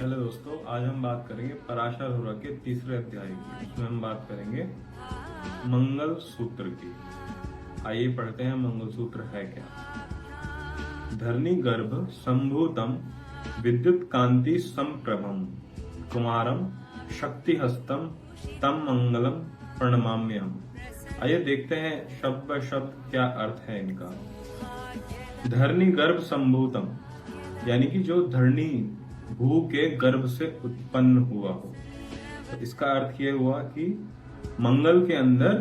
Hello दोस्तों, आज हम बात करेंगे पराशर होरा के तीसरे अध्याय की। इसमें हम बात करेंगे मंगल सूत्र की। आइए पढ़ते हैं मंगल सूत्र है क्या। धरणी गर्भ संभूतम विद्युत कांति संप्रभम कुमारम शक्ति हस्तम तम मंगलम प्रणमाम्यहम। आइए देखते हैं शब्द ब शब्द क्या अर्थ है इनका। धरणी गर्भ संभूतम यानी कि जो धरणी भू के गर्भ से उत्पन्न हुआ हो। तो इसका अर्थ यह हुआ कि मंगल के अंदर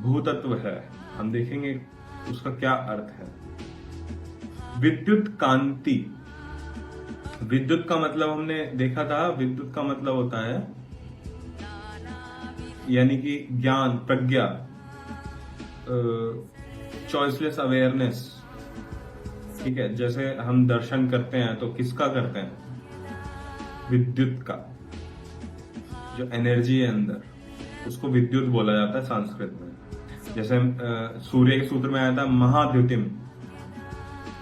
भूतत्व है। हम देखेंगे उसका क्या अर्थ है। विद्युत कांति, विद्युत का मतलब हमने देखा था, विद्युत का मतलब होता है यानी कि ज्ञान, प्रज्ञा, चॉइसलेस अवेयरनेस। ठीक है, जैसे हम दर्शन करते हैं तो किसका करते हैं? विद्युत का। जो एनर्जी है अंदर उसको विद्युत बोला जाता है संस्कृत में। जैसे सूर्य के सूत्र में आया था महाद्युतिम।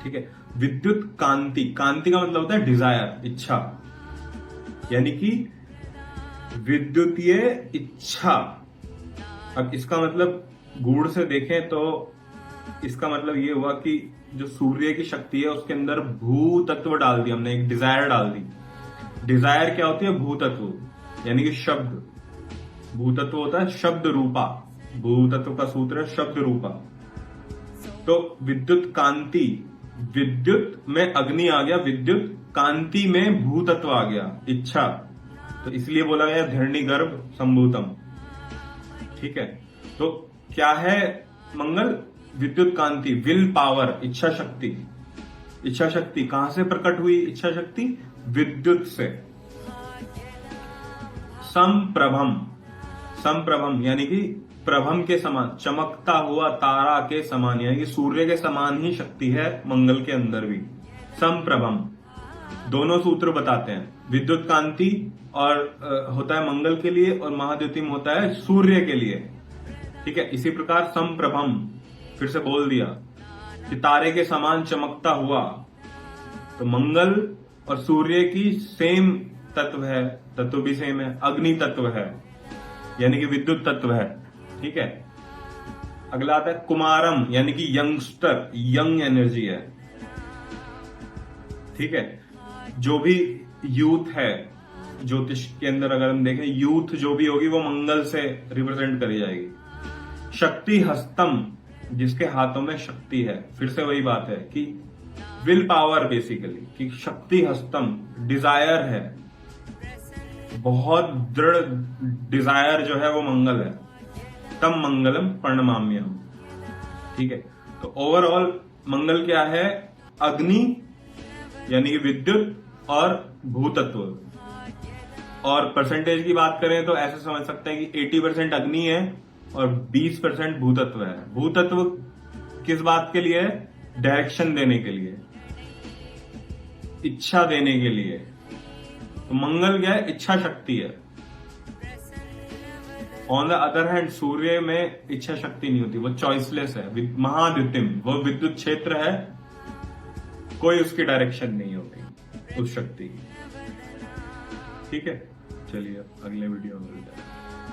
ठीक है, विद्युत कांति, कांति का मतलब होता है डिजायर, इच्छा, यानी कि विद्युतीय इच्छा। अब इसका मतलब गूढ़ से देखें तो इसका मतलब ये हुआ कि जो सूर्य की शक्ति है उसके अंदर भू तत्व डाल दिया हमने, एक डिजायर डाल दी। डिजायर क्या होती है? भूतत्व, यानी कि शब्द। भूतत्व होता है शब्द रूपा। भूतत्व का सूत्र है शब्द रूपा। तो विद्युत कांति, विद्युत में अग्नि आ गया, विद्युत कांति में भूतत्व आ गया, इच्छा। तो इसलिए बोला गया धरणी गर्भ संभूतम। ठीक है, तो क्या है मंगल? विद्युत कांति, विल पावर, इच्छा शक्ति। इच्छा शक्ति कहां से प्रकट हुई? इच्छा शक्ति विद्युत से। संप्रभम, संप्रभम यानी कि प्रभम के समान, चमकता हुआ तारा के समान, यानी कि सूर्य के समान ही शक्ति है मंगल के अंदर भी। संप्रभम, दोनों सूत्र बताते हैं। विद्युत कांति और होता है मंगल के लिए, और महाद्युतिम होता है सूर्य के लिए। ठीक है, इसी प्रकार संप्रभम, फिर से बोल दिया कि तारे के समान चमकता हुआ। तो मंगल और सूर्य की सेम तत्व है, तत्व भी सेम है, अग्नि तत्व है यानी कि विद्युत तत्व है। ठीक है, अगला आता है कुमारम यानी कि यंगस्टर, यंग एनर्जी है। ठीक है, जो भी यूथ है ज्योतिष के अंदर, अगर हम देखें यूथ जो भी होगी वो मंगल से रिप्रेजेंट करी जाएगी। शक्ति हस्तम, जिसके हाथों में शक्ति है। फिर से वही बात है कि विल पावर बेसिकली, कि शक्ति हस्तम, डिजायर है, बहुत दृढ़ डिजायर जो है वो मंगल है। तम मंगलम प्रणमाम्यहम। ठीक है, तो ओवरऑल मंगल क्या है? अग्नि यानी कि विद्युत और भूतत्व। और परसेंटेज की बात करें तो ऐसे समझ सकते हैं कि 80% अग्नि है और 20% भूतत्व है। भूतत्व किस बात के लिए है? डायरेक्शन देने के लिए, इच्छा देने के लिए। तो मंगल क्या है? इच्छा शक्ति है। ऑन द अदर हैंड सूर्य में इच्छा शक्ति नहीं होती, वो चॉइसलेस है, महाद्युतिम, वो विद्युत क्षेत्र है, कोई उसकी डायरेक्शन नहीं होती उस शक्ति की। ठीक है, चलिए अगले वीडियो में मिलते हैं।